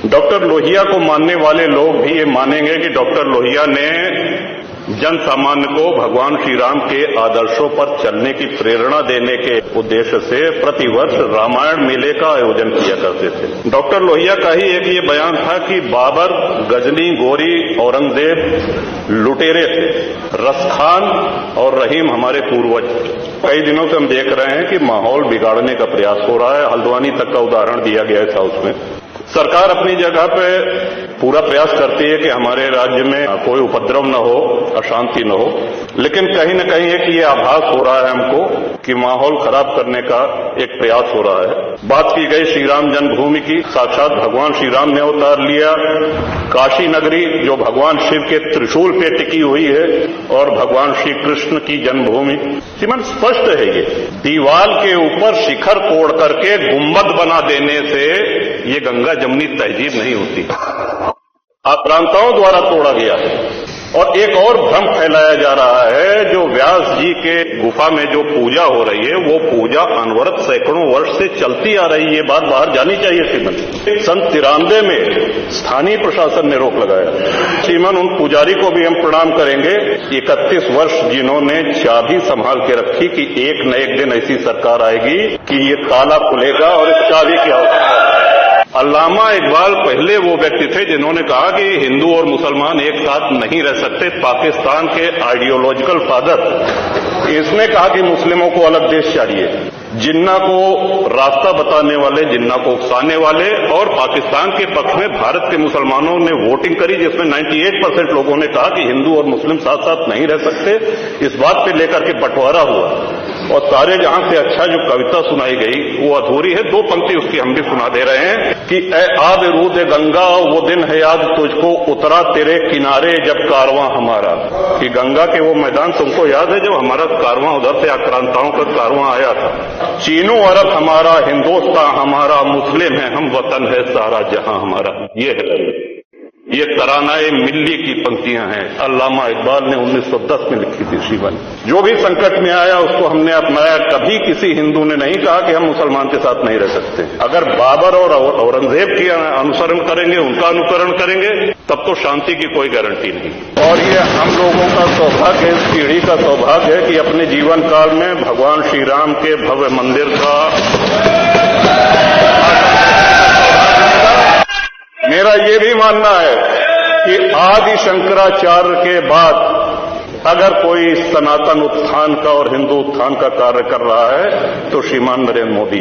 Doctor Lohia को मानने वाले लोग भी ये मानेंगे कि डॉक्टर लोहिया ने जन सामान्य को भगवान श्री राम के आदर्शों पर चलने की प्रेरणा देने के उद्देश्य से प्रतिवर्ष रामायण मेले का आयोजन किया करते थे। डॉक्टर लोहिया का ही एक ये बयान था कि बाबर, गजनी, गोरी, औरंगजेब लुटेरे थे, रसखान और रहीम हमारे पूर्वज। कई दिनों से हम देख रहे हैं कि माहौल बिगाड़ने का प्रयास हो रहा है। हल्द्वानी तक का उदाहरण दिया गया है साउथ में। सरकार अपनी जगह पे पूरा प्रयास करती है कि हमारे राज्य में कोई उपद्रव न हो, अशांति न हो, लेकिन कहीं न कहीं एक ये आभास हो रहा है हमको कि माहौल खराब करने का एक प्रयास हो रहा है। बात की गई श्री राम जन्मभूमि की, साक्षात भगवान श्री राम ने अवतार लिया। काशी नगरी जो भगवान शिव के त्रिशूल पे टिकी हुई है और भगवान श्री कृष्ण की जन्मभूमि, श्रीमान स्पष्ट है दीवाल के ऊपर शिखर तोड़ करके गुंबद बना देने से ये गंगा जमुनी तहजीब नहीं होती, आक्रांताओं द्वारा तोड़ा गया है। और एक और भ्रम फैलाया जा रहा है, जो व्यास जी के गुफा में जो पूजा हो रही है वो पूजा अनवरत सैकड़ों वर्ष से चलती आ रही है। ये बात बाहर जानी चाहिए श्रीमन। सन 93 में स्थानीय प्रशासन ने रोक लगाया। श्रीमन, उन पुजारी को भी हम प्रणाम करेंगे 31 वर्ष जिन्होंने चाबी संभाल के रखी कि एक न एक दिन ऐसी सरकार आएगी कि ये ताला खुलेगा और इस चाबी की आवश्यकता। अल्लामा इकबाल पहले वो व्यक्ति थे जिन्होंने कहा कि हिंदू और मुसलमान एक साथ नहीं रह सकते। पाकिस्तान के आइडियोलॉजिकल फादर, इसने कहा कि मुस्लिमों को अलग देश चाहिए। जिन्ना को रास्ता बताने वाले, जिन्ना को उकसाने वाले और पाकिस्तान के पक्ष में भारत के मुसलमानों ने वोटिंग करी, जिसमें 98% लोगों ने कहा कि हिंदू और मुस्लिम साथ साथ नहीं रह सकते। इस बात पे लेकर के बंटवारा हुआ और सारे जहां से अच्छा जो कविता सुनाई गई वो अधूरी है। 2 पंक्ति उसकी हम भी सुना दे रहे हैं कि ए आब रूद गंगा, वो दिन है याद तुझको, उतरा तेरे किनारे जब कारवां हमारा। कि गंगा के वो मैदान तुमको याद है जब हमारा कारवां उधर से आक्रांताओं का कारवां आया था। चीनो अरब हमारा, हिंदुस्तान हमारा, मुस्लिम है हम, वतन है सारा जहां हमारा। ये तरानाए मिल्ली की पंक्तियां हैं, अल्लामा इकबाल ने 1910 में लिखी थी। श्रीमान, जो भी संकट में आया उसको हमने अपनाया। कभी किसी हिंदू ने नहीं कहा कि हम मुसलमान के साथ नहीं रह सकते। अगर बाबर और औरंगजेब की अनुसरण करेंगे, उनका अनुकरण करेंगे, तब तो शांति की कोई गारंटी नहीं। और ये हम लोगों का सौभाग्य, इस पीढ़ी का सौभाग्य है कि अपने जीवन काल में भगवान श्री राम के भव्य मंदिर का मेरा ये भी मानना है कि आदि शंकराचार्य के बाद अगर कोई सनातन उत्थान का और हिंदू उत्थान का कार्य कर रहा है तो श्रीमान नरेंद्र मोदी।